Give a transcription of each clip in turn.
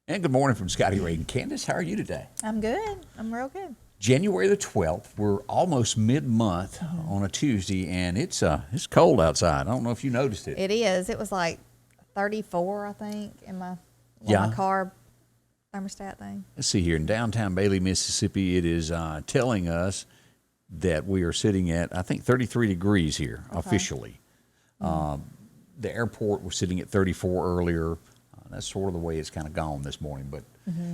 And good morning from Scotty Ray Candace. How are you today? I'm good. I'm real good. January the 12th. We're almost mid-month on a Tuesday, and it's cold outside. I don't know if you noticed it. It is. It was like 34, I think, in my Yeah. my car thermostat thing. Let's see here. In downtown Bailey, Mississippi, it is telling us that we are sitting at, I think, 33 degrees here officially. The airport was sitting at 34 earlier. That's sort of the way it's kind of gone this morning. But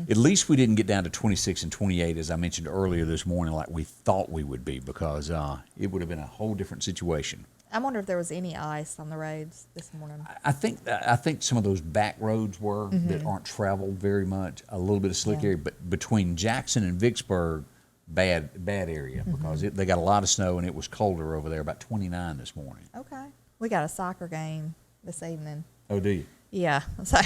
at least we didn't get down to 26 and 28, as I mentioned earlier this morning, like we thought we would be, because it would have been a whole different situation. I wonder if there was any ice on the roads this morning. I think some of those back roads were that aren't traveled very much, a little bit of slick area, but between Jackson and Vicksburg, bad area, because they got a lot of snow and it was colder over there, about 29 this morning. Okay. We got a soccer game this evening. Oh, do you? Yeah. So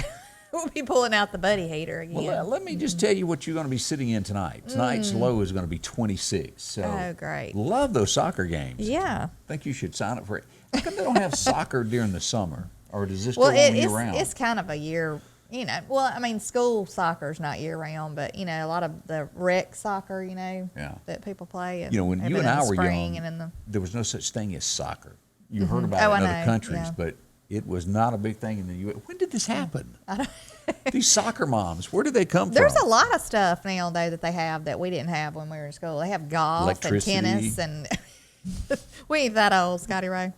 we'll be pulling out the buddy hater again. Well, let me just tell you what you're going to be sitting in tonight. Tonight's low is going to be 26. So Oh, great. love those soccer games. Yeah. I think you should sign up for it. How come they don't have soccer during the summer? Or does this Well, go on year-round? it's kind of a year, well, I mean, school soccer's not year-round, but, a lot of the rec soccer, that people play. And when have you it and in I the were spring young, and in the there was no such thing as soccer. You heard about Oh, it in I other know, countries, yeah. but it was not a big thing in the U.S. When did this happen? These soccer moms, where did they come There's from? a lot of stuff now, though, that they have that we didn't have when we were in school. They have golf and Electricity. tennis, and we ain't that old, Scotty Ray.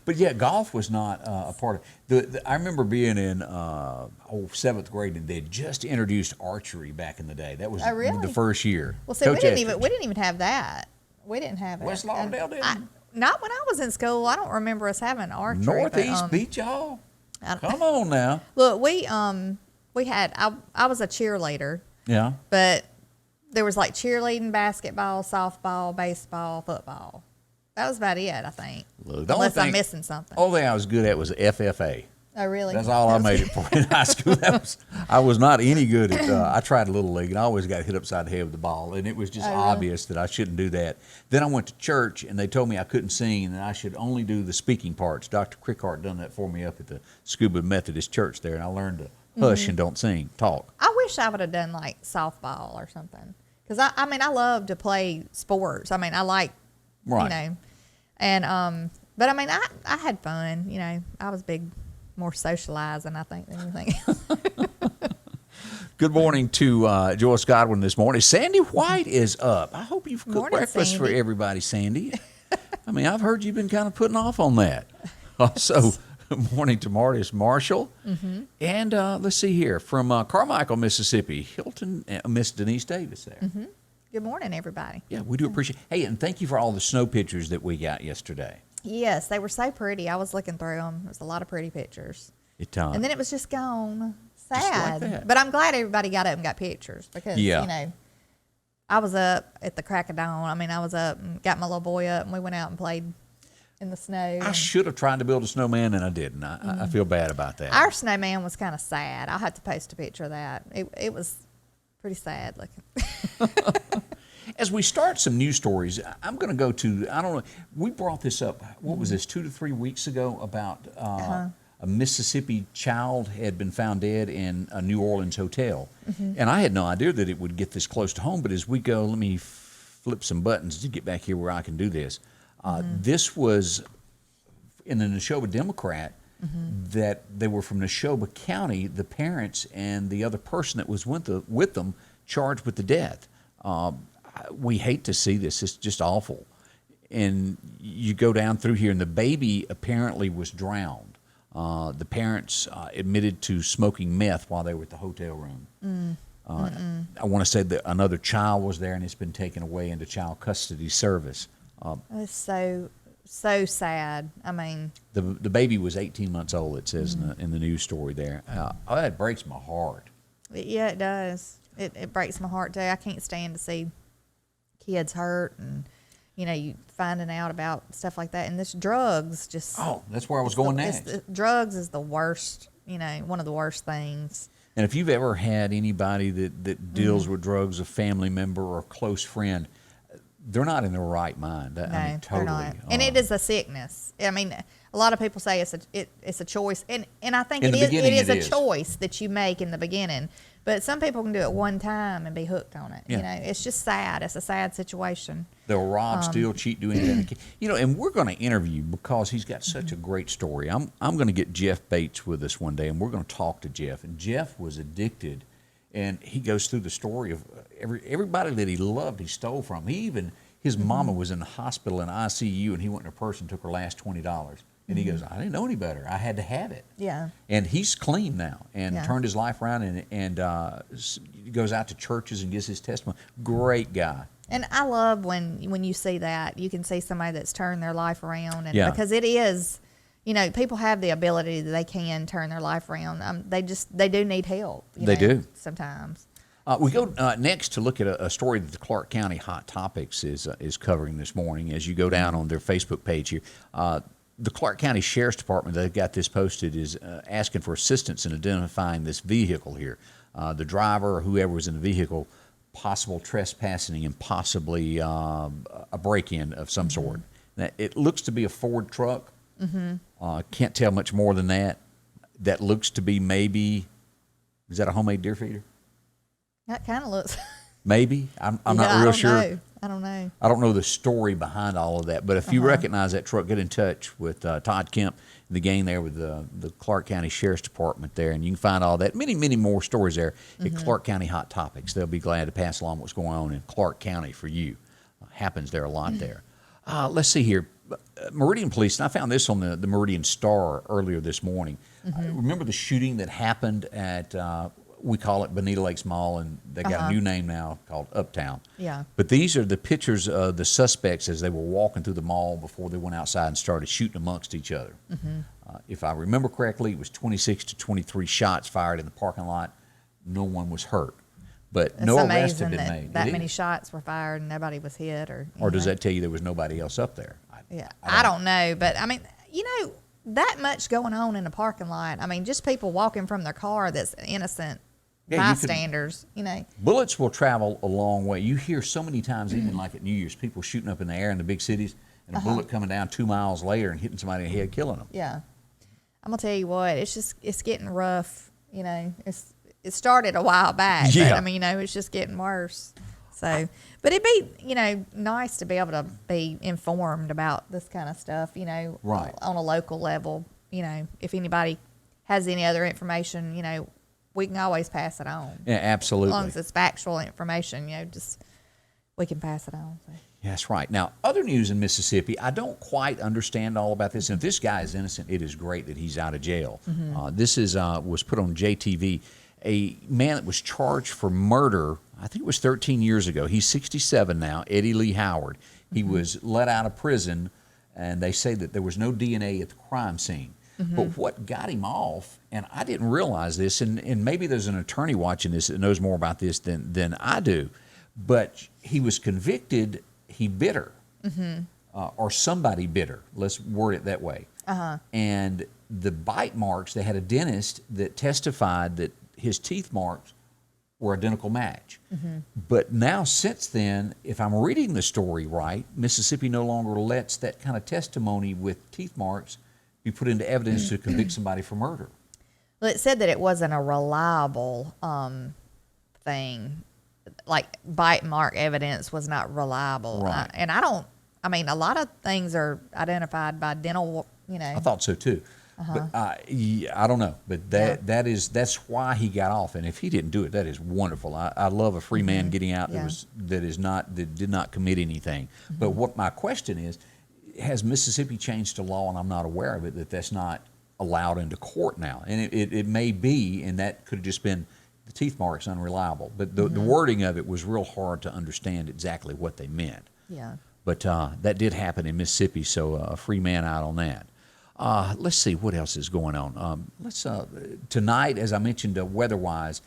But yeah, golf was not a part of. I remember being in seventh grade, and they had just introduced archery back in the day. That was Oh, really? the first year. Well, see, we didn't even have that. We didn't have it. West Lauderdale didn't. Not when I was in school. I don't remember us having archery. Northeast beat y'all. Come on now. Look, we had. I was a cheerleader, Yeah. but there was like cheerleading, basketball, softball, baseball, football. That was about it, I think. Look, Unless I'm missing something. Only thing I was good at was FFA. Oh, really? That's all I made it for in high school. I was not any good at. I tried a little league, and I always got hit upside the head with the ball, and it was just obvious that I shouldn't do that. Then I went to church, and they told me I couldn't sing, and I should only do the speaking parts. Dr. Crickart done that for me up at the Scuba Methodist Church there, and I learned to hush and don't sing, talk. I wish I would have done like softball or something, because I love to play sports. I mean, I like, and but I mean, I had fun. I was more socializing, I think, than anything else. Good morning to Joyce Godwin this morning. Sandy White is up. I hope you've cooked Morning, breakfast for Sandy. everybody, Sandy. I mean, I've heard you've been kind of putting off on that. Also, good morning to Martis Marshall. And let's see here, from Carmichael, Mississippi, Hilton, Miss Denise Davis there. Good morning, everybody. Yeah, we do appreciate. Hey, and thank you for all the snow pictures that we got yesterday. Yes, they were so pretty. I was looking through them. There was a lot of pretty pictures. And then it was just gone. Sad. like that. But I'm glad everybody got up and got pictures because, I was up at the crack of dawn. I mean, I was up and got my little boy up, and we went out and played in the snow. I should have tried to build a snowman, and I didn't. I feel bad about that. Our snowman was kind of sad. I'll have to post a picture of that. It was pretty sad looking. As we start some news stories, I'm going to go to, I don't know, we brought this up, what was this, 2 to 3 weeks ago, about a Mississippi child had been found dead in a New Orleans hotel. And I had no idea that it would get this close to home, but as we go, let me flip some buttons to get back here where I can do this. This was in the Neshoba Democrat, that they were from Neshoba County, the parents and the other person that was with them charged with the death. We hate to see this. It's just awful. And you go down through here, and the baby apparently was drowned. The parents admitted to smoking meth while they were at the hotel room. I want to say that another child was there, and it's been taken away into child custody service. It's so sad. I mean, the baby was 18 months old, it says in the news story there. That breaks my heart. Yeah, it does. It breaks my heart, too. I can't stand to see kids hurt and, you finding out about stuff like that. And this drugs just... Oh, that's where I was going next. Drugs is the worst, one of the worst things. And if you've ever had anybody that deals with drugs, a family member or a close friend, they're not in their right mind. No, I mean, totally. they're not. And it is a sickness. I mean, a lot of people say it's a choice, and I think it is a choice that you make in the beginning. But some people can do it one time and be hooked on it. Yeah. You know, it's just sad. It's a sad situation. They'll rob, steal, cheat, do anything. You know, and we're going to interview because he's got such a great story. I'm going to get Jeff Bates with us one day, and we're going to talk to Jeff. And Jeff was addicted, and he goes through the story of everybody that he loved, he stole from. His mama was in the hospital in ICU, and he went in a purse and took her last $20. And he goes, I didn't know any better. I had to have it. Yeah. And he's clean now and turned his life around and goes out to churches and gives his testimony. Great guy. And I love when you see that. You can see somebody that's turned their life around. And because it is, you know, people have the ability that they can turn their life around. They do need help. They do. Sometimes. We go next to look at a story that the Clark County Hot Topics is covering this morning. As you go down on their Facebook page here, the Clark County Sheriff's Department, they've got this posted, is asking for assistance in identifying this vehicle here. The driver or whoever was in the vehicle, possible trespassing and possibly a break-in of some sort. Now, it looks to be a Ford truck. Can't tell much more than that. That looks to be maybe, is that a homemade deer feeder? That kind of looks. Maybe. I'm not real sure. I don't know. I don't know the story behind all of that, but if you recognize that truck, get in touch with Todd Kemp and the gang there with the Clark County Sheriff's Department there, and you can find all that. Many, many more stories there at Clark County Hot Topics. They'll be glad to pass along what's going on in Clark County for you. Happens there a lot there. Let's see here. Meridian Police, and I found this on the Meridian Star earlier this morning. Remember the shooting that happened at we call it Bonita Lakes Mall, and they got a new name now called Uptown. Yeah. But these are the pictures of the suspects as they were walking through the mall before they went outside and started shooting amongst each other. If I remember correctly, it was 26 to 23 shots fired in the parking lot. No one was hurt, but no arrests have been made. That many shots were fired and nobody was hit, or does that tell you there was nobody else up there? I don't know, but I mean, you know, that much going on in the parking lot. I mean, just people walking from their car that's innocent. Bystanders, you know. Bullets will travel a long way. You hear so many times, even like at New Year's, people shooting up in the air in the big cities, and a bullet coming down 2 miles later and hitting somebody in the head, killing them. Yeah, I'm gonna tell you what, it's getting rough. You know, it started a while back, but I mean, you know, it's just getting worse. So, but it'd be, you know, nice to be able to be informed about this kind of stuff. You know, on a local level. You know, if anybody has any other information, you know, we can always pass it on. Yeah, absolutely. As long as it's factual information, you know, just we can pass it on. So. Yeah, that's right. Now, other news in Mississippi, I don't quite understand all about this. And if this guy is innocent, it is great that he's out of jail. This was put on JTV. A man that was charged for murder, I think it was 13 years ago. He's 67 now, Eddie Lee Howard. He was let out of prison, and they say that there was no DNA at the crime scene. But what got him off, and I didn't realize this, and maybe there's an attorney watching this that knows more about this than I do, but he was convicted, he bit her, or somebody bit her. Let's word it that way. And the bite marks, they had a dentist that testified that his teeth marks were identical match. But now since then, if I'm reading the story right, Mississippi no longer lets that kind of testimony with teeth marks be put into evidence to convict somebody for murder. Well, it said that it wasn't a reliable thing. Like bite mark evidence was not reliable. Right. And I mean, a lot of things are identified by dental, you know. I thought so too. But I don't know. But that's why he got off. And if he didn't do it, that is wonderful. I love a free man getting out that did not commit anything. But what my question is, has Mississippi changed the law, and I'm not aware of it, that's not allowed into court now? And it may be, and that could have just been the teeth marks unreliable. But the wording of it was real hard to understand exactly what they meant. Yeah. But that did happen in Mississippi, so a free man out on that. Let's see what else is going on. Tonight, as I mentioned, weather-wise,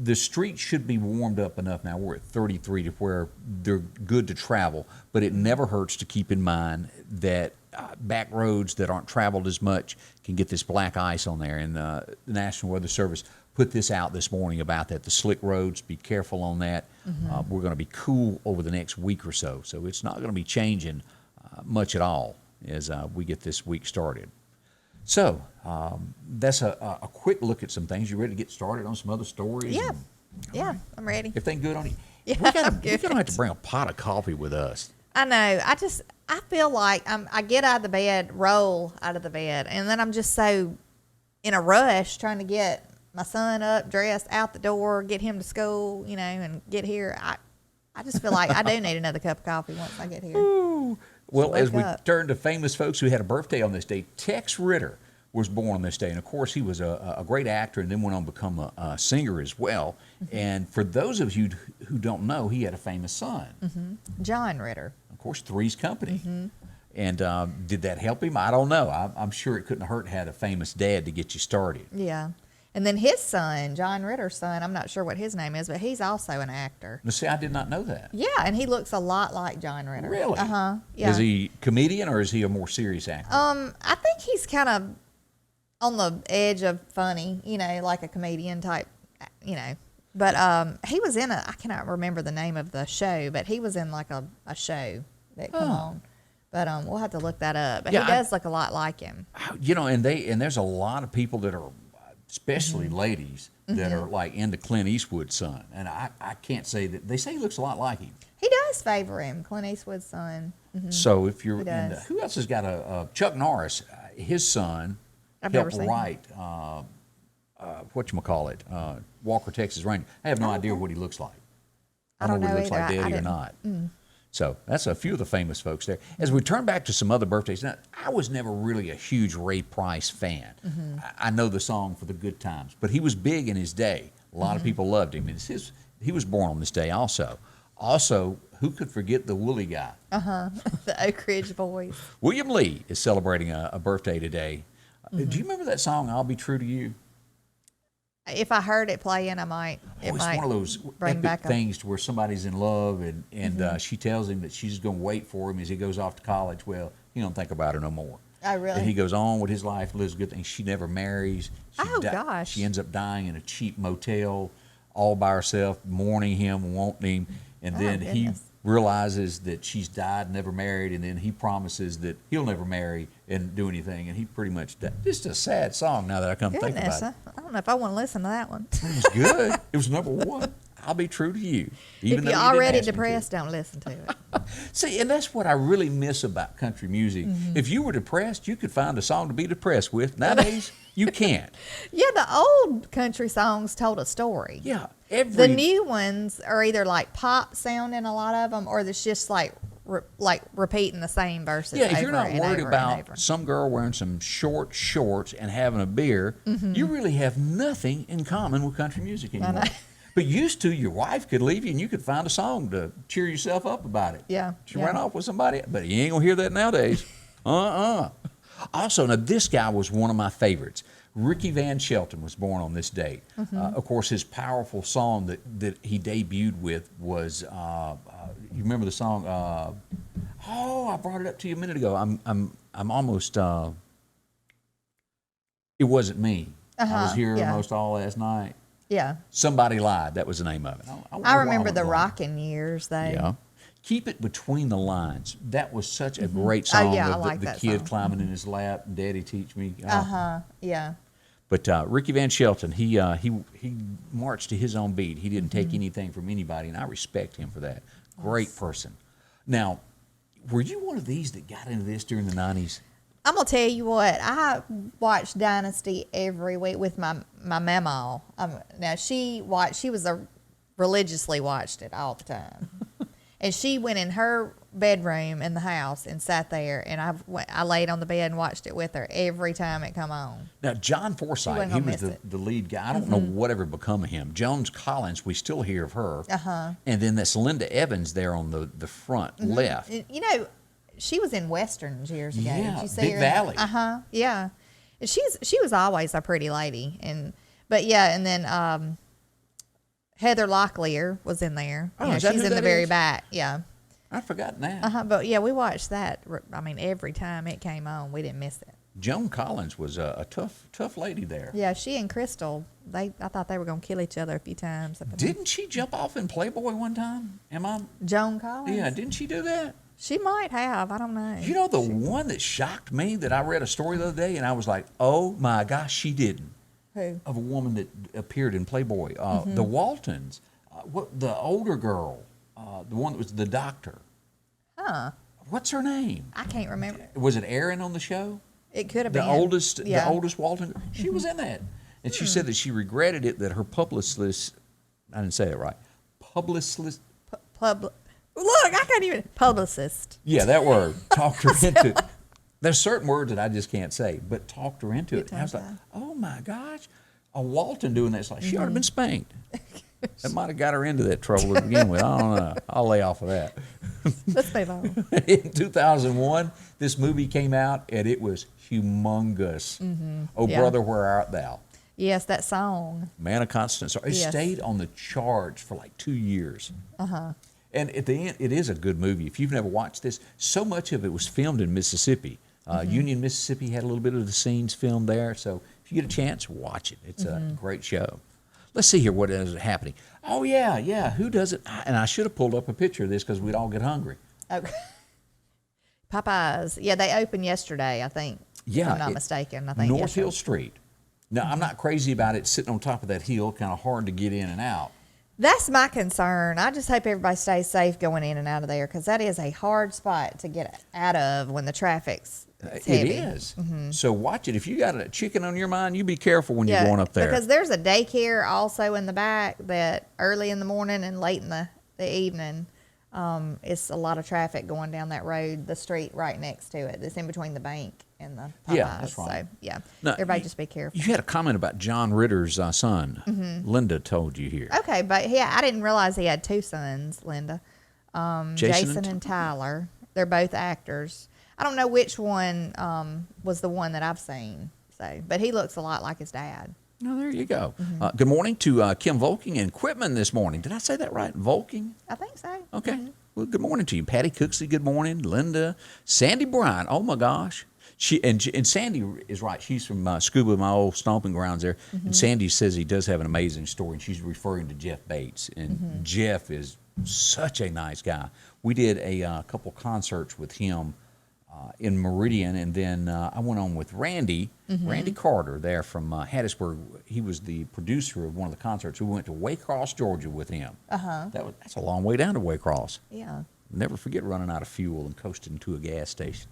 the streets should be warmed up enough now. We're at 33 to where they're good to travel, but it never hurts to keep in mind that back roads that aren't traveled as much can get this black ice on there. And the National Weather Service put this out this morning about that. The slick roads, be careful on that. We're going to be cool over the next week or so. So it's not going to be changing much at all as we get this week started. So that's a quick look at some things. You ready to get started on some other stories? Yeah. Yeah, I'm ready. Everything good on you? Yeah, We're I'm going to good. have to bring a pot of coffee with us. I know. I feel like I get out of the bed, roll out of the bed, and then I'm just so in a rush trying to get my son up, dressed, out the door, get him to school, and get here. I just feel like I do need another cup of coffee once I get here. Ooh. Well, Wake as we up. turn to famous folks who had a birthday on this day, Tex Ritter was born on this day. And, of course, he was a great actor and then went on to become a singer as well. And for those of you who don't know, he had a famous son. John Ritter. Of course, Three's Company. And did that help him? I don't know. I'm sure it couldn't hurt to have a famous dad to get you started. Yeah. And then his son, John Ritter's son, I'm not sure what his name is, but he's also an actor. Now, see, I did not know that. Yeah, and he looks a lot like John Ritter. Really? Uh-huh. Yeah. Is he a comedian or is he a more serious actor? I think he's kind of on the edge of funny, like a comedian type, But he was in I cannot remember the name of the show, but he was in like a show that come on. But we'll have to look that up. But Yeah, he does look a lot like him. And there's a lot of people that are, especially ladies, that are like into Clint Eastwood's son. And I can't say that. They say he looks a lot like him. He does favor him, Clint Eastwood's son. So if you're He into, does. who else has got a Chuck Norris, his son, I've never helped seen him. write, Walker, Texas Ranger. I have no idea what he looks like. I don't know what he looks either. like, I daddy or didn't. not. So that's a few of the famous folks there. As we turn back to some other birthdays, now, I was never really a huge Ray Price fan. I know the song For the Good Times, but he was big in his day. A lot of people loved him. He was born on this day also. Also, who could forget the Woolly guy? The Oak Ridge Boys. William Lee is celebrating a birthday today. Do you remember that song, I'll Be True to You? If I heard it playing, I might. It's one of those bring epic back things to where somebody's in love and she tells him that she's going to wait for him as he goes off to college. Well, he don't think about her no more. Oh, really? And he goes on with his life, lives good things. She never marries. Gosh. She ends up dying in a cheap motel all by herself, mourning him, wanting him. And then he goodness. realizes that she's died, never married, and then he promises that he'll never marry and do anything. And he pretty much died. Just a sad song now that I come to think Goodness, about it. I don't know if I want to listen to that one. It was good. It was number one. I'll be true to you. If Even though you're you didn't already ask me to. depressed, don't listen to it. See, and that's what I really miss about country music. If you were depressed, you could find a song to be depressed with. Nowadays, you can't. Yeah, the old country songs told a story. Yeah, The new ones are either like pop sounding, a lot of them, or it's just like repeating the same verses. Yeah, if you're not over and worried over and about over. some girl wearing some short shorts and having a beer, you really have nothing in common with country music anymore. know. But used to, your wife could leave you and you could find a song to cheer yourself up about it. Yeah, She yeah. ran off with somebody, but you ain't gonna hear that nowadays. Also, now this guy was one of my favorites. Ricky Van Shelton was born on this date. Of course, his powerful song that he debuted with was, you remember the song? I brought it up to you a minute ago. I'm almost. It wasn't me. I was here yeah. almost all last night. Yeah. Somebody lied. That was the name of it. I remember the rocking years, though. Yeah. Keep It Between the Lines. That was such a great song. yeah, I of like the that kid song. climbing in his lap, Daddy teach me. Yeah. But Ricky Van Shelton, he marched to his own beat. He didn't take anything from anybody, and I respect him for that. Great person. Now, were you one of these that got into this during the 90s? I'm gonna tell you what. I watched Dynasty every week with my mama. Now she religiously watched it all the time, and she went in her bedroom in the house and sat there, and I laid on the bed and watched it with her every time it come on. Now, John Forsythe, wasn't he gonna was miss the lead guy. I don't know whatever become of him. Jones Collins, we still hear of her. And then that's Linda Evans there on the front left. And, she was in westerns years ago. Yeah, Did you see Big her? Valley. Yeah. And she was always a pretty lady, and then Heather Locklear was in there. Oh, is that she's who in the that very is? back. Yeah. I've forgotten that. But yeah, we watched that. I mean, every time it came on, we didn't miss it. Joan Collins was a tough lady there. Yeah, she and Crystal, I thought they were going to kill each other a few times. Didn't she jump off in Playboy one time? Joan Collins? Yeah, didn't she do that? She might have. I don't know. You know, the one that shocked me that I read a story the other day and I was like, oh my gosh, she didn't. Who? Of a woman that appeared in Playboy. The Waltons. The older girl. The one that was the doctor. Huh. What's her name? I can't remember. Was it Erin on the show? It could have The been. the oldest Walton. She was in that. And she said that she regretted it, that her publicist, I didn't say it right, publicist. Look, I can't even. Publicist. Yeah, that word. Talked her into it. There's certain words that I just can't say, but talked her into it. And I was like, oh my gosh, a Walton doing that. It's like, she ought to have been spanked. That might have got her into that trouble to begin with. I don't know. I'll lay off of that. Let's move on. In 2001, this movie came out, and it was humongous. Oh, Yeah. Brother, Where Art Thou? Yes, that song. Man of Constant Sorrow. It Yes. stayed on the charts for like 2 years. And at the end, it is a good movie. If you've never watched this, so much of it was filmed in Mississippi. Union, Mississippi had a little bit of the scenes filmed there. So if you get a chance, watch it. It's a great show. Let's see here what is happening. Oh, yeah. Who does it? And I should have pulled up a picture of this because we'd all get hungry. Okay. Popeyes. Yeah, they opened yesterday, I think. Yeah. If I'm not mistaken. I think North yesterday. Hill Street. Now, I'm not crazy about it sitting on top of that hill, kind of hard to get in and out. That's my concern. I just hope everybody stays safe going in and out of there because that is a hard spot to get out of when the traffic's heavy. It is. So watch it. If you got a chicken on your mind, you be careful when you're going up there. Because there's a daycare also in the back that early in the morning and late in the evening, it's a lot of traffic going down that road, the street right next to it. It's in between the bank and the Popeyes. Yeah, that's right. So, yeah, Now, everybody just be careful. You had a comment about John Ritter's son. Linda told you here. Okay, but I didn't realize he had two sons, Linda. Jason and Tyler. They're both actors. I don't know which one was the one that I've seen. So, but he looks a lot like his dad. Oh, there you go. Good morning to Kim Volking and Quitman this morning. Did I say that right? Volking? I think so. Okay. Well, good morning to you. Patty Cooksey, good morning. Linda. Sandy Bryant, oh my gosh. And Sandy is right. She's from Scuba, my old stomping grounds there. And Sandy says he does have an amazing story, and she's referring to Jeff Bates. And Jeff is such a nice guy. We did a couple concerts with him in Meridian, and then I went on with Randy Carter there from Hattiesburg. He was the producer of one of the concerts. We went to Waycross, Georgia with him. That's a long way down to Waycross. Yeah. Never forget running out of fuel and coasting to a gas station.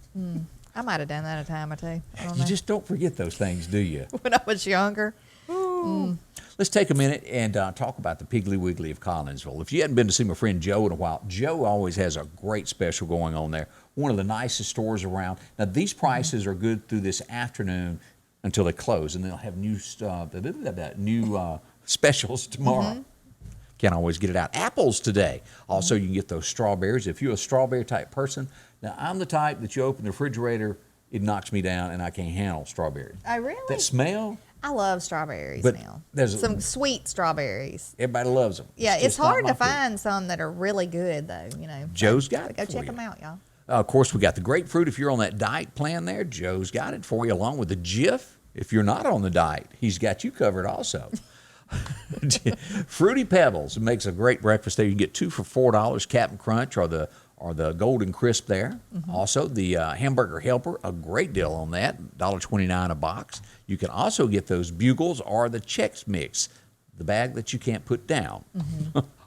I might have done that a time or two. I don't You know. just don't forget those things, do you? When I was younger. Let's take a minute and talk about the Piggly Wiggly of Collinsville. If you hadn't been to see my friend Joe in a while, Joe always has a great special going on there. One of the nicest stores around. Now, these prices are good through this afternoon until they close, and they'll have new stuff, new specials tomorrow. Can't always get it out. Apples today. Also, you can get those strawberries. If you're a strawberry type person, now I'm the type that you open the refrigerator, it knocks me down, and I can't handle strawberries. Oh, really? That smell, I love strawberries But now. there's Some sweet strawberries. everybody loves them. Yeah, it's just not hard my to food. find some that are really good, though, you know. Joe's got it Go for check you. them out, y'all. Of course, we got the grapefruit. If you're on that diet plan there, Joe's got it for you, along with the Jif. If you're not on the diet, he's got you covered also. Fruity Pebbles makes a great breakfast there. You can get 2 for $4, Captain Crunch or the Golden Crisp there. Also, the Hamburger Helper, a great deal on that, $1.29 a box. You can also get those Bugles or the Chex Mix, the bag that you can't put down.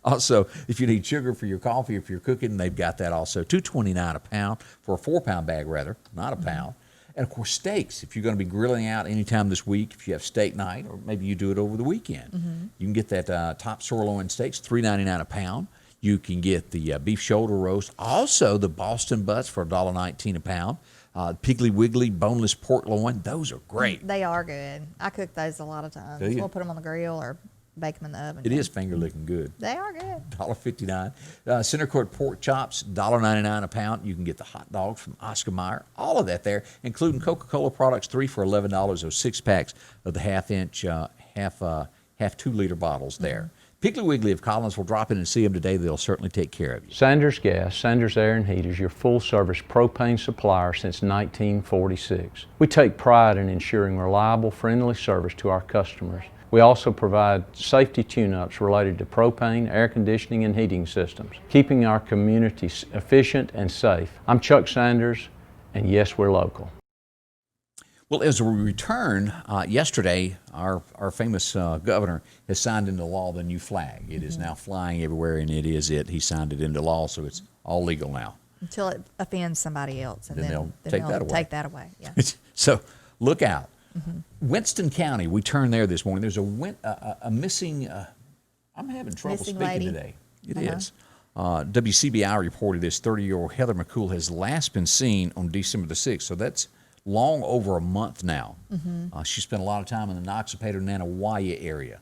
Also, if you need sugar for your coffee, if you're cooking, they've got that also. $2.29 a pound for a 4-pound bag, rather, not a pound. And of course, steaks. If you're going to be grilling out anytime this week, if you have steak night, or maybe you do it over the weekend, you can get that top sirloin steaks, $3.99 a pound. You can get the beef shoulder roast, also the Boston butts for $1.19 a pound. Piggly Wiggly boneless pork loin, those are great. They are good. I cook those a lot of times. Do you? We'll put them on the grill or bake them in the oven. It is finger licking good. They are good. $1.59. Center court pork chops, $1.99 a pound. You can get the hot dogs from Oscar Mayer. All of that there, including Coca-Cola products, 3 for $11, or 6 packs of the half 2-liter bottles there. Piggly Wiggly of Collinsville, drop in and see them today. They'll certainly take care of you. Sanders Gas, Sanders Air and Heat is your full-service propane supplier since 1946. We take pride in ensuring reliable, friendly service to our customers. We also provide safety tune-ups related to propane, air conditioning, and heating systems, keeping our community efficient and safe. I'm Chuck Sanders, and yes, we're local. Well, as we return, yesterday, our famous governor has signed into law the new flag. It is now flying everywhere, and it is it. He signed it into law, so it's all legal now. Until it offends somebody else, and then they'll take that away. Yeah. So look out. Winston County, we turned there this morning. There's a missing, I'm having trouble Missing speaking lady. today. It is. WCBI reported this 30-year-old Heather McCool has last been seen on December the 6th, so that's long over a month now. She spent a lot of time in the Noxapater, Nanawaya area.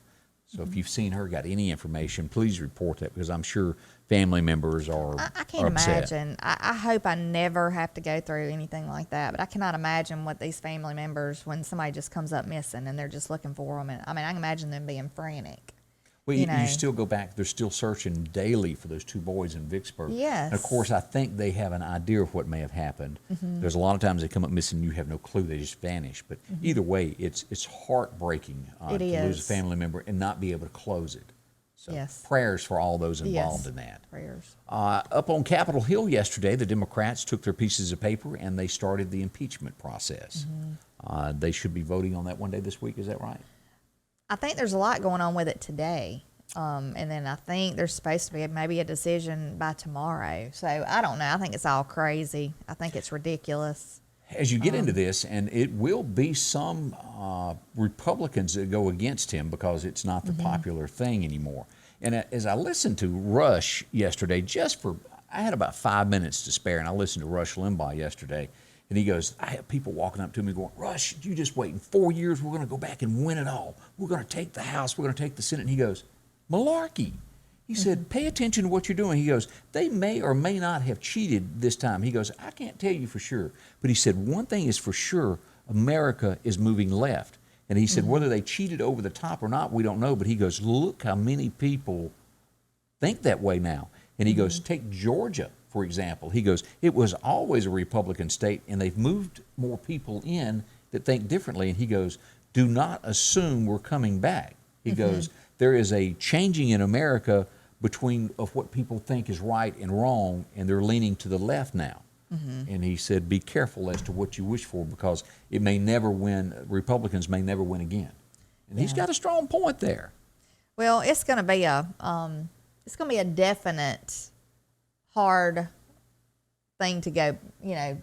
So if you've seen her, got any information, please report that, because I'm sure family members are I can't upset. imagine. I hope I never have to go through anything like that, but I cannot imagine what these family members, when somebody just comes up missing and they're just looking for them. And I mean, I can imagine them being frantic. Well, you you know. still go back. They're still searching daily for those two boys in Vicksburg. Yes. And of course, I think they have an idea of what may have happened. There's a lot of times they come up missing, you have no clue, they just vanish. But either way, it's heartbreaking It to lose a is. family member and not be able to close it. So Yes. prayers for all those involved Yes. in that. Prayers. Up on Capitol Hill yesterday, the Democrats took their pieces of paper and they started the impeachment process. They should be voting on that one day this week. Is that right? I think there's a lot going on with it today. And then I think there's supposed to be maybe a decision by tomorrow. So I don't know. I think it's all crazy. I think it's ridiculous. As you get into this, and it will be some Republicans that go against him because it's not the popular thing anymore. And as I listened to Rush yesterday, I had about 5 minutes to spare, and I listened to Rush Limbaugh yesterday, and he goes, I have people walking up to me going, Rush, you just wait. In 4 years, we're going to go back and win it all. We're going to take the House. We're going to take the Senate. And he goes, malarkey. He said, pay attention to what you're doing. He goes, they may or may not have cheated this time. He goes, I can't tell you for sure. But he said, one thing is for sure, America is moving left. And he said, whether they cheated over the top or not, we don't know. But he goes, look how many people think that way now. And he goes, take Georgia, for example. He goes, it was always a Republican state, and they've moved more people in that think differently. And he goes, do not assume we're coming back. He goes, there is a changing in America between of what people think is right and wrong, and they're leaning to the left now. And he said, be careful as to what you wish for, because it may never win. Republicans may never win again. And he's got a strong point there. Well, it's going to be a definite hard thing to go,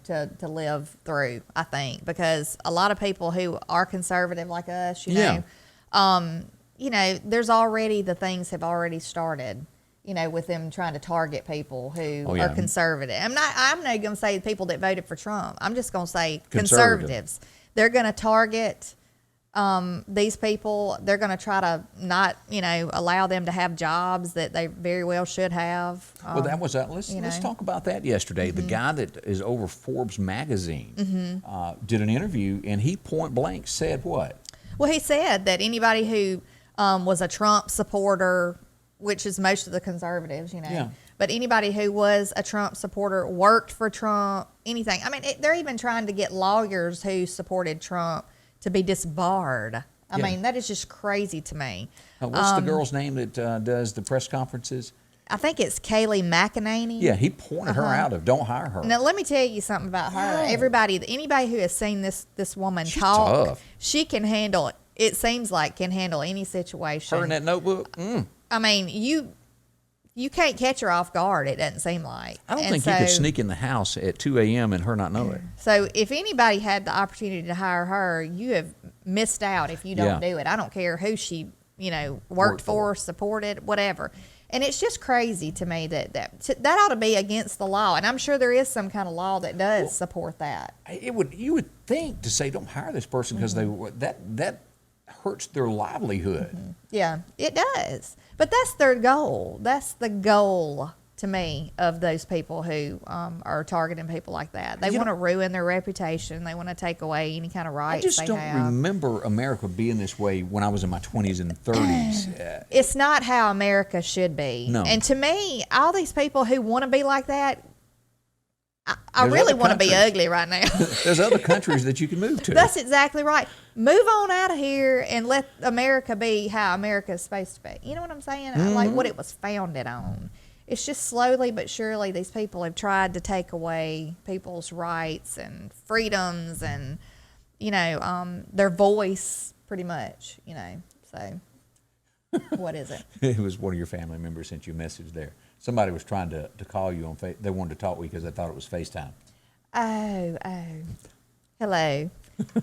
to live through, I think, because a lot of people who are conservative like us, there's already the things have already started, with them trying to target people who are conservative. I'm not going to say people that voted for Trump. I'm just going to say conservatives. They're going to target these people. They're going to try to not, allow them to have jobs that they very well should have. Well, that was let's talk about that yesterday. The guy that is over Forbes magazine did an interview, and he point blank said what? Well, he said that anybody who was a Trump supporter, which is most of the conservatives, but anybody who was a Trump supporter, worked for Trump, anything. I mean, they're even trying to get lawyers who supported Trump to be disbarred. I mean, that is just crazy to me. What's the girl's name that does the press conferences? I think it's Kayleigh McEnany. Yeah, he pointed her out of don't hire her. Now, let me tell you something about her. Anybody who has seen this woman She's talk, tough. she can handle it. It seems like can handle any situation. Her in that notebook? I mean, you can't catch her off guard, it doesn't seem like. I don't think you could sneak in the house at 2 a.m. and her not know it. So if anybody had the opportunity to hire her, you have missed out if you don't do it. I don't care who she, worked for, supported, whatever. And it's just crazy to me that ought to be against the law. And I'm sure there is some kind of law that does support that. You would think to say don't hire this person because that hurts their livelihood. Yeah, it does. But that's their goal. That's the goal, to me, of those people who are targeting people like that. They You want to know- ruin their reputation. They want to take away any kind of I rights just they don't have. remember America being this way when I was in my 20s and 30s. It's not how America should be. No. And to me, all these people who want to be like that, I There's really other want to be countries. ugly right now. There's other countries that you can move to. That's exactly right. Move on out of here and let America be how America is supposed to be. You know what I'm saying? Like what it was founded on. It's just slowly but surely these people have tried to take away people's rights and freedoms and, their voice pretty much, So what is it? It was one of your family members sent you a message there. Somebody was trying to call you on they wanted to talk with you because they thought it was FaceTime. Oh. Hello.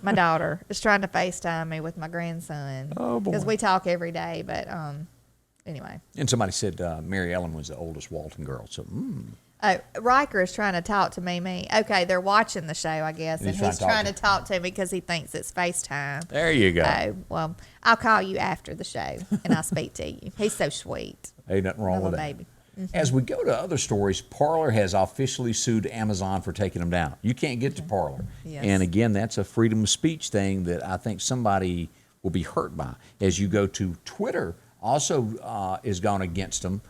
My daughter is trying to FaceTime me with my grandson. Oh, boy. Because we talk every day, but anyway. And somebody said Mary Ellen was the oldest Walton girl. So, Oh, Riker is trying to talk to me. Okay, they're watching the show, I guess, and he's trying to talk to me because he thinks it's FaceTime. there you go. Oh, well, I'll call you after the show, and I'll speak to you. He's so sweet. Ain't nothing wrong Little with that. baby. As we go to other stories, Parler has officially sued Amazon for taking them down. You can't get to Parler. Yes. And again, that's a freedom of speech thing that I think somebody will be hurt by. As you go to Twitter, also is gone against them,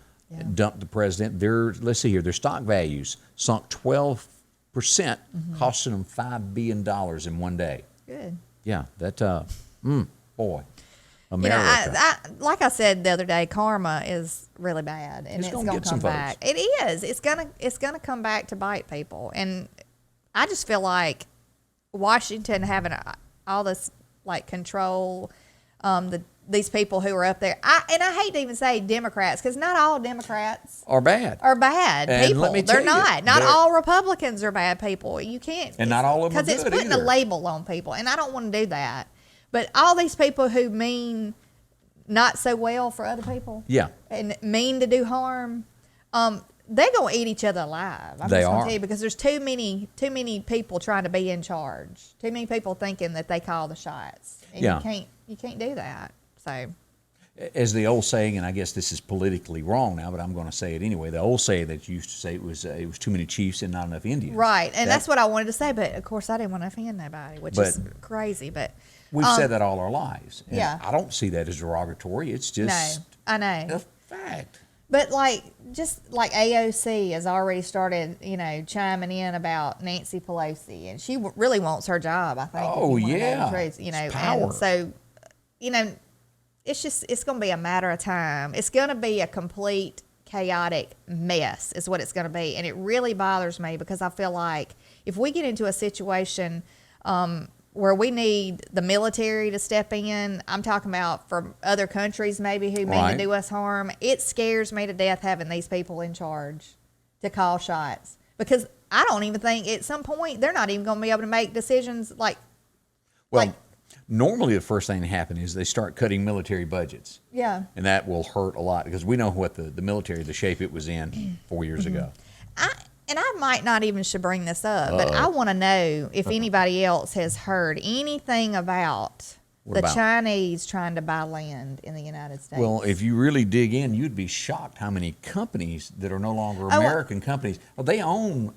dumped the president. Let's see here, their stock values sunk 12%, costing them $5 billion in one day. Good. Yeah, that, boy. America. I like I said the other day, karma is really bad, and it's gonna going get to some come votes. back. It is. It's gonna come back to bite people, and I just feel like Washington having all this like control, these people who are up there. I hate to even say Democrats because not all Democrats Are bad. are bad And people. let me They're tell you, not. Not they're- all Republicans are bad people. You can't. And not all of them are because it's good putting either. a label on people, and I don't want to do that. But all these people who mean not so well for other people, Yeah. and mean to do harm, they're gonna eat each other alive. I'm They just gonna are. tell you because there's too many people trying to be in charge. Too many people thinking that they call the shots, and Yeah. you can't do that. So. As the old saying, and I guess this is politically wrong now, but I'm going to say it anyway. The old saying that you used to say it was too many chiefs and not enough Indians. Right, and that's what I wanted to say, but of course I didn't want to offend nobody, which is crazy. But We've said that all our lives. And yeah. I don't see that as derogatory. It's just no, I know. a fact. But just like AOC has already started, chiming in about Nancy Pelosi, and she really wants her job. I think. Oh, if you wanna know yeah. the truth, It's power. And so, it's going to be a matter of time. It's going to be a complete chaotic mess, is what it's going to be, and it really bothers me because I feel like if we get into a situation where we need the military to step in, I'm talking about from other countries maybe who mean Right. to do us harm, it scares me to death having these people in charge to call shots because I don't even think at some point they're not even going to be able to make decisions Well, normally the first thing to happen is they start cutting military budgets. yeah. And that will hurt a lot because we know what the military, the shape it was in 4 years ago. And I might not even should bring this up, but I want to know if anybody else has heard anything about the Chinese trying to buy land in the United States. Well, if you really dig in, you'd be shocked how many companies that are no longer American companies. Well, they own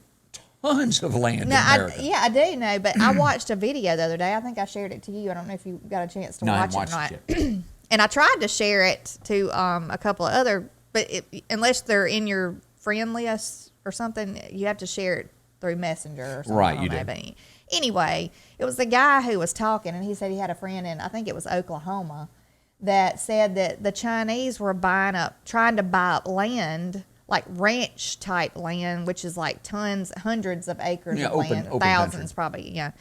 tons of land in America. I do know, but I watched a video the other day. I think I shared it to you. I don't know if you got a chance to No, I watch haven't it or watched not. it yet. And I tried to share it to a couple of other, but unless they're in your friend list or something, you have to share it through Messenger or something. Right, I you don't do. know. But anyway, it was the guy who was talking, and he said he had a friend in, I think it was Oklahoma, that said that the Chinese were trying to buy up land, like ranch type land, which is like hundreds of acres of land, open thousands country. probably, yeah.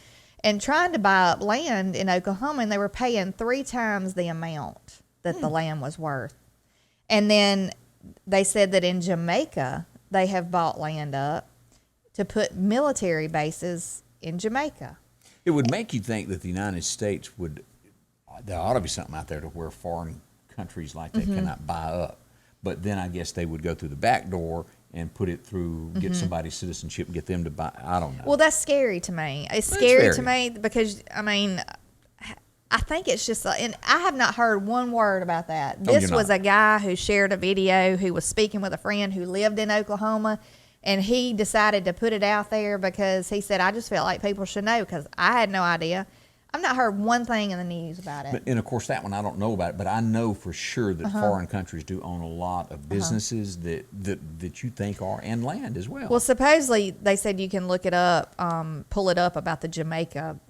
And trying to buy up land in Oklahoma, and they were paying 3 times the amount that the land was worth. And then they said that in Jamaica, they have bought land up to put military bases in Jamaica. It would make you think that the United States there ought to be something out there to where foreign countries like that cannot buy up. But then I guess they would go through the back door and put it through, get somebody's citizenship and get them to buy. I don't know. Well, that's scary to me. It's That's scary very. to me because, I think it's just, and I have not heard one word about that. Oh, This you're was not. a guy who shared a video who was speaking with a friend who lived in Oklahoma, and he decided to put it out there because he said, I just felt like people should know because I had no idea. I've not heard one thing in the news about it. And of course, that one I don't know about it, but I know for sure that foreign countries do own a lot of businesses that you think are, and land as well. Well, supposedly they said you can look it up, pull it up about the Jamaica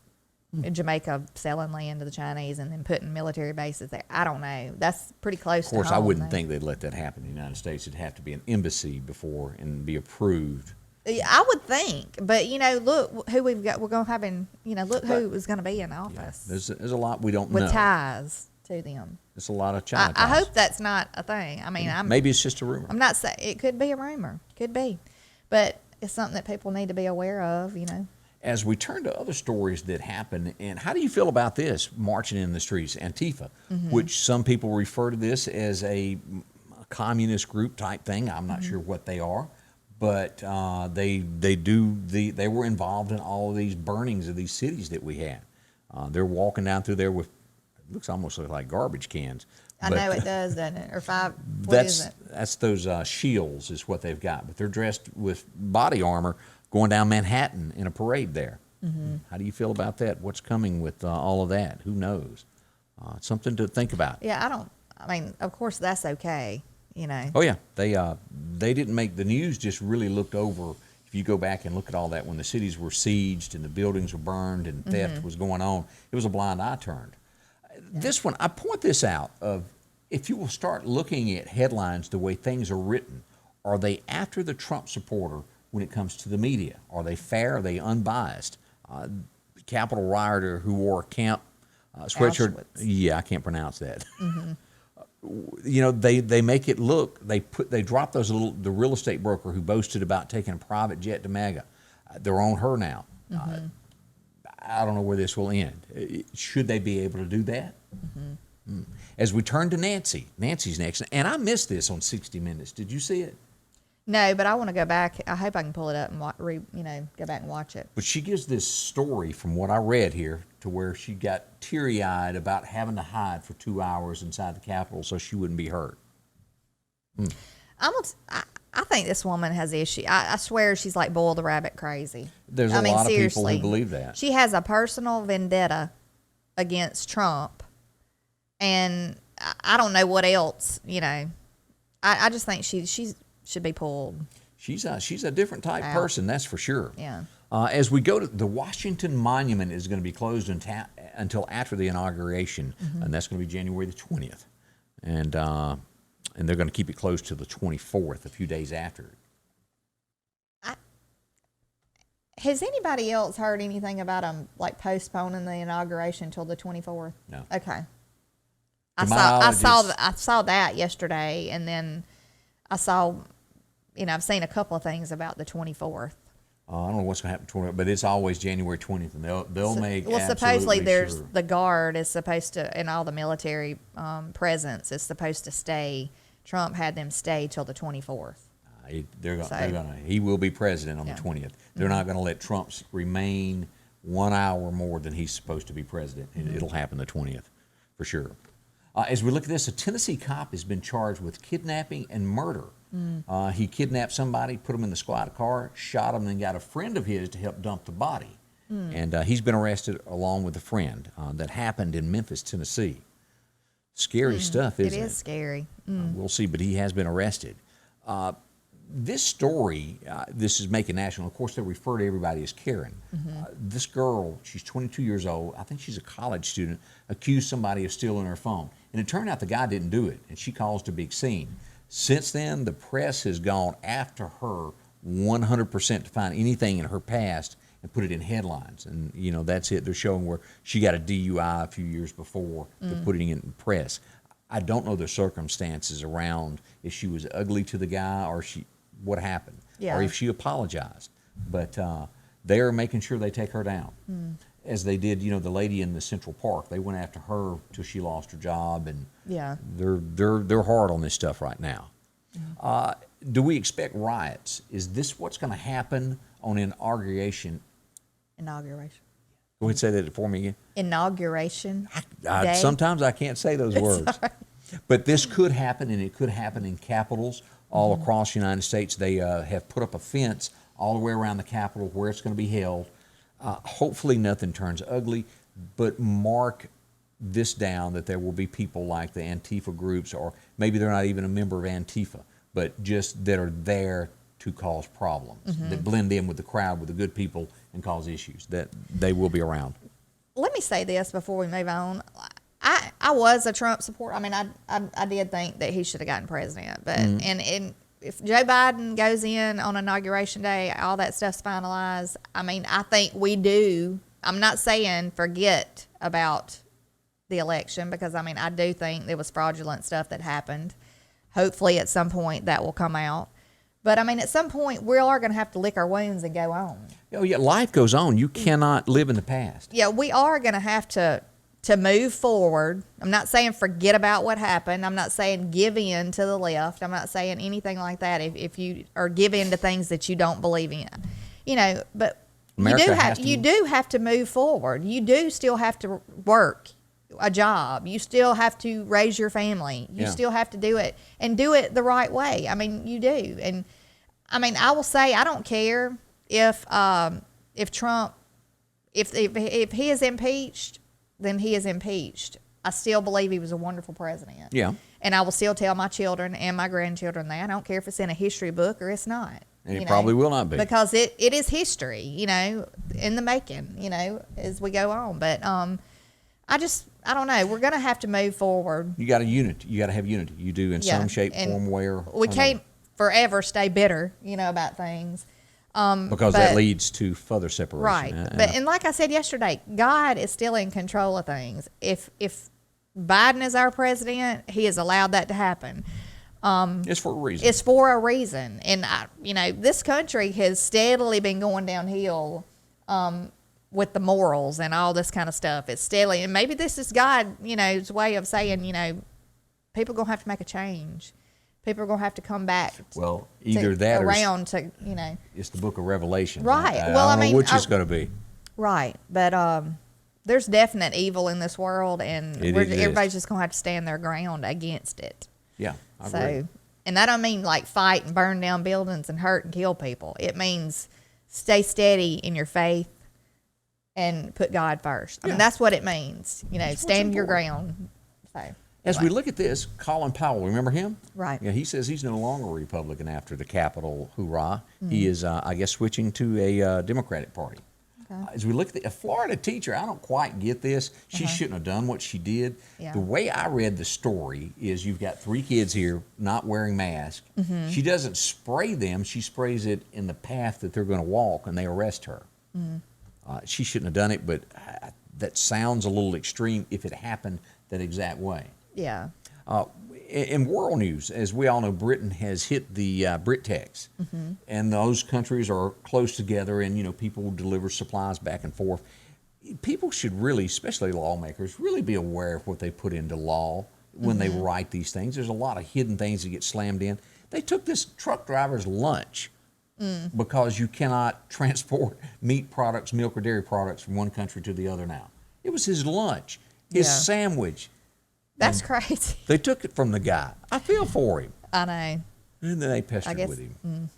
selling land to the Chinese and then putting military bases there. I don't know. That's pretty close to home. Of course, I wouldn't though. think they'd let that happen in the United States. It'd have to be an embassy before and be approved. I would think, but look who we've got. We're going to have look who is going to be in office There's a lot we don't with know. ties to them. There's a lot of China I ties. hope that's not a thing. I mean, Maybe it's just a rumor. I'm not saying it could be a rumor, could be, but it's something that people need to be aware of. As we turn to other stories that happen, and how do you feel about this, marching in the streets, Antifa, which some people refer to this as a communist group type thing. I'm not sure what they are, but they were involved in all of these burnings of these cities that we had. They're walking down through there with, it looks almost like garbage cans. I But know it does, doesn't it? Or five. What is it? That's those shields is what they've got, but they're dressed with body armor going down Manhattan in a parade there. How do you feel about that? What's coming with all of that? Who knows? Something to think about. Yeah, I mean, of course that's okay. Oh yeah, they didn't make the news. Just really looked over. If you go back and look at all that when the cities were sieged and the buildings were burned and theft was going on, it was a blind eye turned. This one, I point this out of if you will start looking at headlines the way things are written, are they after the Trump supporter when it comes to the media? Are they fair? Are they unbiased? Capitol rioter who wore a camp sweatshirt. Auschwitz. Yeah, I can't pronounce that. They make it look. They drop the real estate broker who boasted about taking a private jet to MAGA. They're on her now. I don't know where this will end. Should they be able to do that? As we turn to Nancy's next, and I missed this on 60 Minutes. Did you see it? No, but I want to go back. I hope I can pull it up and go back and watch it. But she gives this story from what I read here to where she got teary-eyed about having to hide for 2 hours inside the Capitol so she wouldn't be hurt. I think this woman has issue. I swear she's like Boil the Rabbit crazy. There's a lot of people who believe that. She has a personal vendetta against Trump, and I don't know what else. I just think she should be pulled. She's a different type person, that's for sure. Yeah. As we go to the Washington Monument is going to be closed until after the inauguration, and that's going to be January the 20th, and they're going to keep it closed till the 24th, a few days after. Has anybody else heard anything about them like postponing the inauguration until the 24th? No. Okay. To my I knowledge, saw that yesterday, and then I saw, I've seen a couple of things about the 24th. I don't know what's going to happen tomorrow, but it's always January 20th, and they'll make Well, supposedly absolutely there's sure. the guard is supposed to, and all the military presence is supposed to stay. Trump had them stay till the 24th. He will be president on Yeah. the 20th. They're not going to let Trump remain 1 hour more than he's supposed to be president. It'll happen the 20th for sure. As we look at this, a Tennessee cop has been charged with kidnapping and murder. He kidnapped somebody, put him in the squad car, shot him, and got a friend of his to help dump the body. And he's been arrested along with a friend. That happened in Memphis, Tennessee. Scary stuff, isn't it? It is scary. We'll see, but he has been arrested. This story, this is making national. Of course, they refer to everybody as Karen. This girl, she's 22 years old. I think she's a college student, accused somebody of stealing her phone. And it turned out the guy didn't do it, and she caused a big scene. Since then, the press has gone after her 100% to find anything in her past and put it in headlines. And, that's it. They're showing where she got a DUI a few years before. They're putting it in press. I don't know the circumstances around if she was ugly to the guy or what happened, or if she apologized. But they're making sure they take her down, as they did, the lady in the Central Park. They went after her till she lost her job, and they're hard on this stuff right now. Do we expect riots? Is this what's going to happen on inauguration? Go ahead and say that for me again. Inauguration day. Sometimes I can't say those words. Sorry. But this could happen, and it could happen in capitals all across the United States. They have put up a fence all the way around the Capitol where it's going to be held. Hopefully nothing turns ugly, but mark this down, that there will be people like the Antifa groups, or maybe they're not even a member of Antifa, but just that are there to cause problems, that blend in with the crowd, with the good people, and cause issues. That they will be around. Let me say this before we move on. I was a Trump supporter. I mean, I did think that he should have gotten president, but and if Joe Biden goes in on Inauguration Day, all that stuff's finalized. I mean, I think we do. I'm not saying forget about the election, because I mean, I do think there was fraudulent stuff that happened. Hopefully at some point that will come out. But I mean, at some point we are going to have to lick our wounds and go on. Oh yeah, life goes on. You cannot live in the past. Yeah, we are going to have to move forward. I'm not saying forget about what happened. I'm not saying give in to the left. I'm not saying anything like that. If you or give in to things that you don't believe in, but you do have to move forward. You do still have to work a job. You still have to raise your family. You still have to do it, and do it the right way. I mean, you do. And I mean, I will say, I don't care if Trump, if he is impeached, then he is impeached. I still believe he was a wonderful president. Yeah. And I will still tell my children and my grandchildren that. I don't care if it's in a history book or it's not. And it probably will not be. Because it is history, in the making, as we go on. But I don't know. We're going to have to move forward. You got a unit. You got to have unity. You do in some shape, form, way, or we can't forever stay bitter, about things. Because that leads to further separation. Right. And like I said yesterday, God is still in control of things. If Biden is our president, he has allowed that to happen. It's for a reason. It's for a reason. And, this country has steadily been going downhill with the morals and all this kind of stuff. It's steadily. And maybe this is God, his way of saying, people are going to have to make a change. People are going to have to come back. Well, either that around or to, it's the book of Revelation. Right. I don't know which it's going to be. Right. But there's definite evil in this world, and everybody's just going to have to stand their ground against it. Yeah, I agree. And I don't mean like fight and burn down buildings and hurt and kill people. It means stay steady in your faith and put God first. I mean, that's what it means. Stand your ground. So. As we look at this, Colin Powell, remember him? Right. Yeah, he says he's no longer a Republican after the Capitol hoorah. He is, I guess, switching to a Democratic Party. Okay. As we look at a Florida teacher, I don't quite get this. She shouldn't have done what she did. Yeah. The way I read the story is you've got 3 kids here not wearing masks. She doesn't spray them. She sprays it in the path that they're going to walk, and they arrest her. She shouldn't have done it, but that sounds a little extreme if it happened that exact way. Yeah. In world news, as we all know, Britain has hit the BritTex, and those countries are close together, and people deliver supplies back and forth. People should really, especially lawmakers, really be aware of what they put into law when they write these things. There's a lot of hidden things that get slammed in. They took this truck driver's lunch because you cannot transport meat products, milk or dairy products from one country to the other now. It was his lunch, his sandwich. That's crazy. They took it from the guy. I feel for him. I know. And then they pestered with him.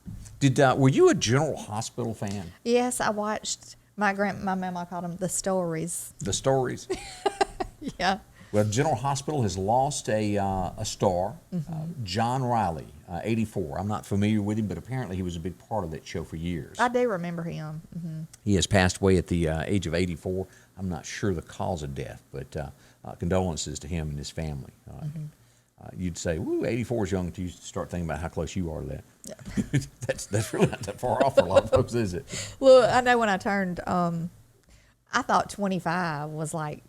Were you a General Hospital fan? Yes, I watched. My mama called them the stories. The stories? Yeah. Well, General Hospital has lost a star, John Riley, 84. I'm not familiar with him, but apparently he was a big part of that show for years. I do remember him. He has passed away at the age of 84. I'm not sure the cause of death, but condolences to him and his family. You'd say, "Woo, 84 is young," until you start thinking about how close you are to that. Yeah. that's really not that far off for a lot of folks, is it? Well, I know when I turned, I thought 25 was like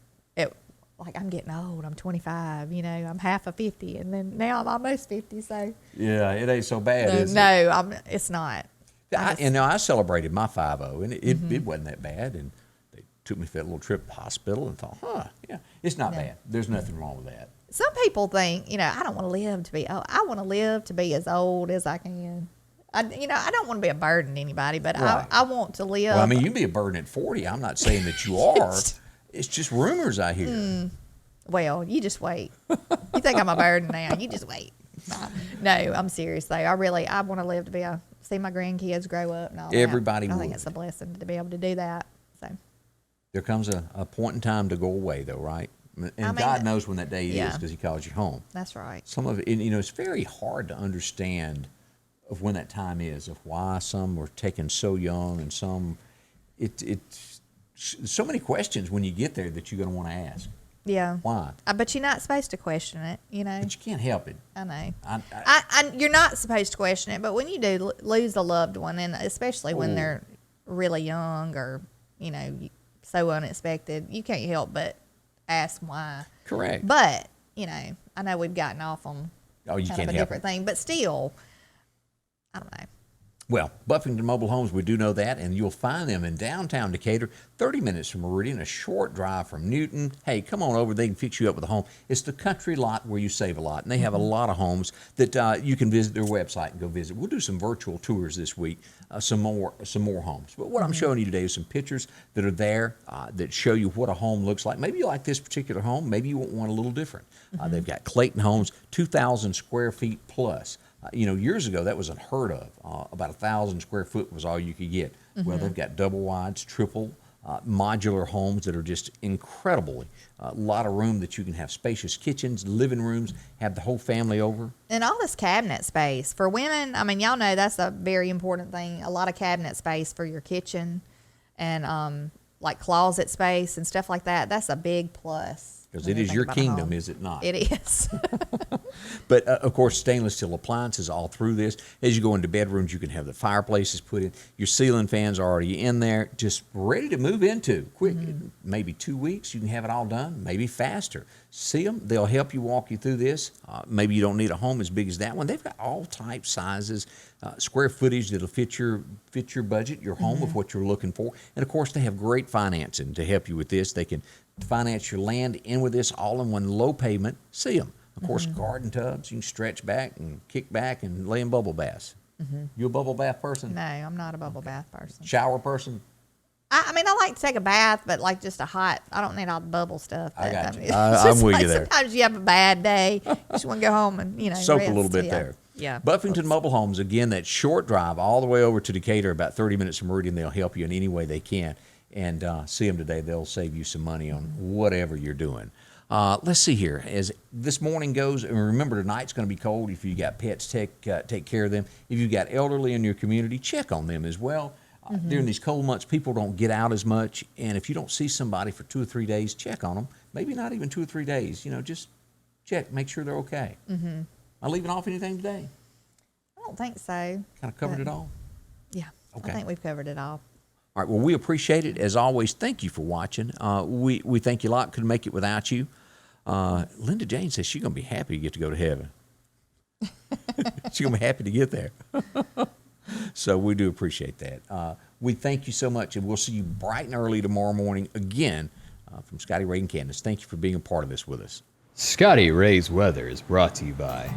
I'm getting old. I'm 25. I'm half of 50, and then now I'm almost 50. So yeah, it ain't so bad, is it? No, it's not. I celebrated my 50, and it wasn't that bad, and they took me for that little trip to the hospital and thought, it's not bad. There's nothing wrong with that. Some people think, I don't want to live to be old. I want to live to be as old as I can. I don't want to be a burden to anybody, but Right. I want to live. Well, I mean, you can be a burden at 40. I'm not saying that you are. It's just rumors I hear. Well, you just wait. You think I'm a burden now? You just wait. No, I'm serious though. I want to live to see my grandkids grow up and all that. Everybody I think would. it's a blessing to be able to do that. So There comes a point in time to go away, though, right? And mean, God knows when that day is yeah. because He calls you home. that's right. Some of it, it's very hard to understand of when that time is, of why some were taken so young and some. It's so many questions when you get there that you're going to want to ask. Yeah. Why? But you're not supposed to question it, But you can't help it. I know. I You're not supposed to question it, but when you do lose a loved one, and especially when they're really young or, so unexpected, you can't help but ask why. Correct. But, I know we've gotten off on Oh, you kind can't of a help different it. thing, but still, I don't know. Well, Buffington Mobile Homes, we do know that, and you'll find them in downtown Decatur, 30 minutes from Meridian, a short drive from Newton. Hey, come on over. They can fix you up with a home. It's the country lot where you save a lot, and they have a lot of homes that you can visit their website and go visit. We'll do some virtual tours this week, some more homes. But what I'm showing you today is some pictures that are there that show you what a home looks like. Maybe you like this particular home. Maybe you want one a little different. They've got Clayton Homes, 2,000 square feet plus. Years ago, that was unheard of. About 1,000 square foot was all you could get. Well, they've got double wides, triple, modular homes that are just incredible. A lot of room that you can have spacious kitchens, living rooms, have the whole family over. And all this cabinet space for women, y'all know that's a very important thing. A lot of cabinet space for your kitchen and like closet space and stuff like that. That's a big plus. Because it is your kingdom, is it not? It is. But, of course, stainless steel appliances all through this. As you go into bedrooms, you can have the fireplaces put in. Your ceiling fans are already in there, just ready to move into. Quick, maybe 2 weeks, you can have it all done, maybe faster. See them. They'll help you walk you through this. Maybe you don't need a home as big as that one. They've got all types, sizes, square footage that'll fit your budget, your home, of what you're looking for. And, of course, they have great financing to help you with this. They can finance your land in with this all in one low payment. See them. Of course, garden tubs, you can stretch back and kick back and lay in bubble baths. You a bubble bath person? No, I'm not a bubble bath person. Shower person? I like to take a bath, but like just a hot, I don't need all the bubble stuff. I got you. It's I'm just with like you there. Sometimes you have a bad day. You just want to go home and, Soak rest. a little bit Yeah. there. Yeah. Buffington Mobile Homes, again, that short drive all the way over to Decatur, about 30 minutes from Meridian. They'll help you in any way they can. And see them today. They'll save you some money on whatever you're doing. Let's see here. As this morning goes, and remember tonight's going to be cold. If you got pets, take care of them. If you've got elderly in your community, check on them as well. During these cold months, people don't get out as much. And if you don't see somebody for 2 or 3 days, check on them. Maybe not even 2 or 3 days. Just check, make sure they're okay. Am I leaving off anything today? I don't think so. Kind of covered it all? Yeah. Okay. I think we've covered it all. All right, well, we appreciate it. As always, thank you for watching. We thank you a lot. Couldn't make it without you. Linda Jane says she's going to be happy to get to go to heaven. She's going to be happy to get there. So we do appreciate that. We thank you so much, and we'll see you bright and early tomorrow morning again from Scotty Ray Candace. Thank you for being a part of this with us. Scotty Ray's Weather is brought to you by